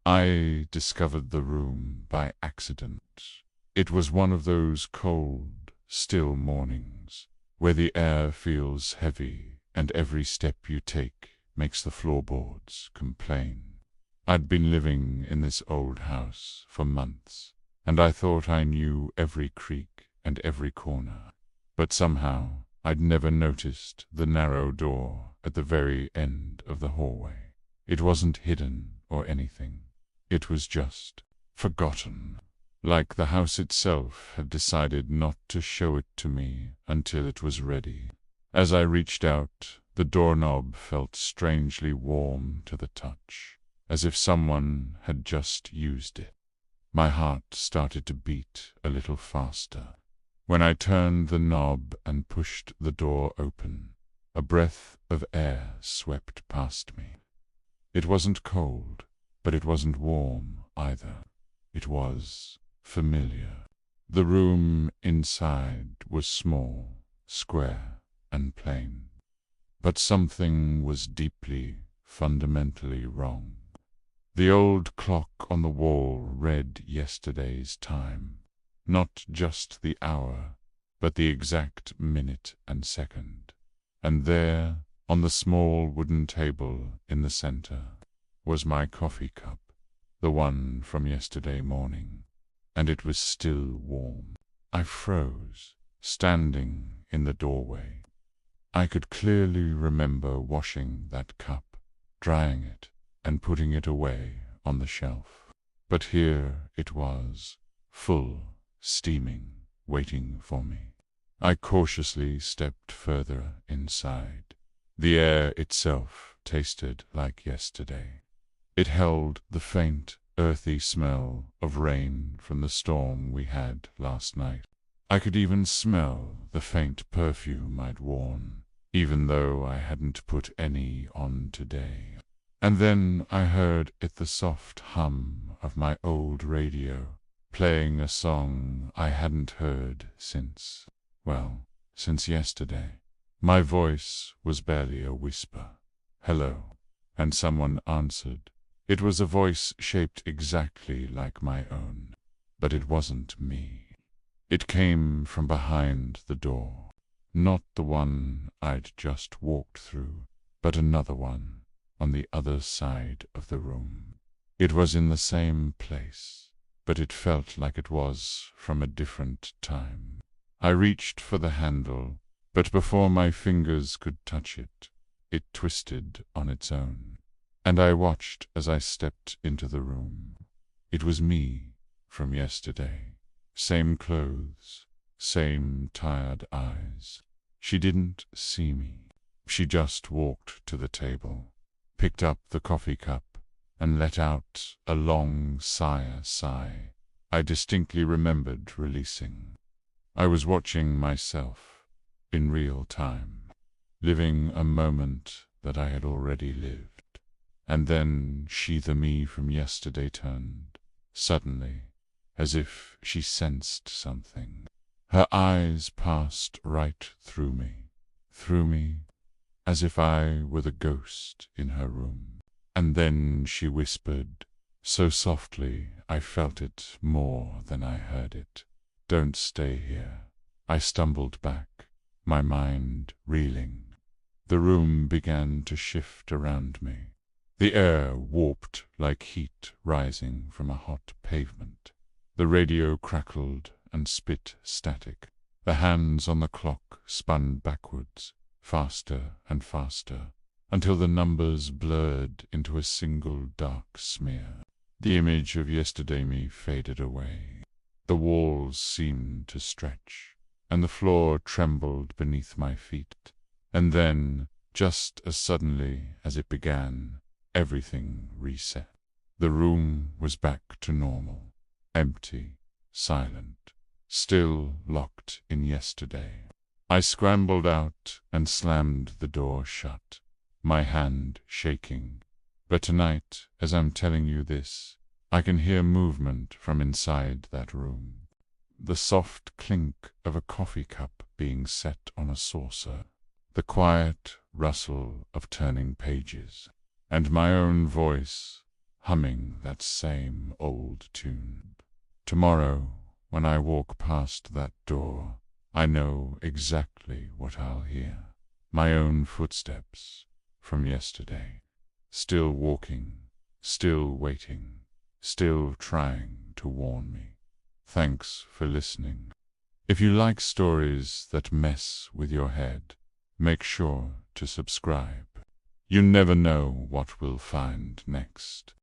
I discovered the room by accident. It was one of those cold, still mornings, where the air feels heavy and every step you take makes the floorboards complain. I'd been living in this old house for months, and I thought I knew every creak and every corner. But somehow I'd never noticed the narrow door at the very end of the hallway. It wasn't hidden or anything. It was just forgotten, like the house itself had decided not to show it to me until it was ready. As I reached out, the doorknob felt strangely warm to the touch, as if someone had just used it. My heart started to beat a little faster. When I turned the knob and pushed the door open, a breath of air swept past me. It wasn't cold, but it wasn't warm either. It was familiar. The room inside was small, square, and plain. But something was deeply, fundamentally wrong. The old clock on the wall read yesterday's time, not just the hour, but the exact minute and second. And there, on the small wooden table in the center, was my coffee cup, the one from yesterday morning, and it was still warm. I froze, standing in the doorway. I could clearly remember washing that cup, drying it, and putting it away on the shelf. But here it was, full, steaming, waiting for me. I cautiously stepped further inside. The air itself tasted like yesterday. It held the faint, earthy smell of rain from the storm we had last night. I could even smell the faint perfume I'd worn, even though I hadn't put any on today. And then I heard the soft hum of my old radio, playing a song I hadn't heard since yesterday. My voice was barely a whisper. Hello. And someone answered. It was a voice shaped exactly like my own, but it wasn't me. It came from behind the door, not the one I'd just walked through, but another one on the other side of the room. It was in the same place, but it felt like it was from a different time. I reached for the handle, but before my fingers could touch it, it twisted on its own, and I watched as I stepped into the room. It was me from yesterday. Same clothes, same tired eyes. She didn't see me. She just walked to the table, picked up the coffee cup, and let out a long sigh I distinctly remembered releasing. I was watching myself, in real time, living a moment that I had already lived. And then she, the me from yesterday, turned, suddenly, as if she sensed something. Her eyes passed right through me, as if I were the ghost in her room. And then she whispered, so softly I felt it more than I heard it. Don't stay here. I stumbled back, my mind reeling. The room began to shift around me. The air warped like heat rising from a hot pavement. The radio crackled and spit static. The hands on the clock spun backwards, faster and faster, until the numbers blurred into a single dark smear. The image of yesterday me faded away. The walls seemed to stretch, and the floor trembled beneath my feet. And then, just as suddenly as it began, everything reset. The room was back to normal, empty, silent, still locked in yesterday. I scrambled out and slammed the door shut, my hand shaking. But tonight, as I'm telling you this, I can hear movement from inside that room. The soft clink of a coffee cup being set on a saucer, the quiet rustle of turning pages, and my own voice, humming that same old tune. Tomorrow, when I walk past that door, I know exactly what I'll hear. My own footsteps from yesterday. Still walking, still waiting, still trying to warn me. Thanks for listening. If you like stories that mess with your head, make sure to subscribe. You never know what we'll find next.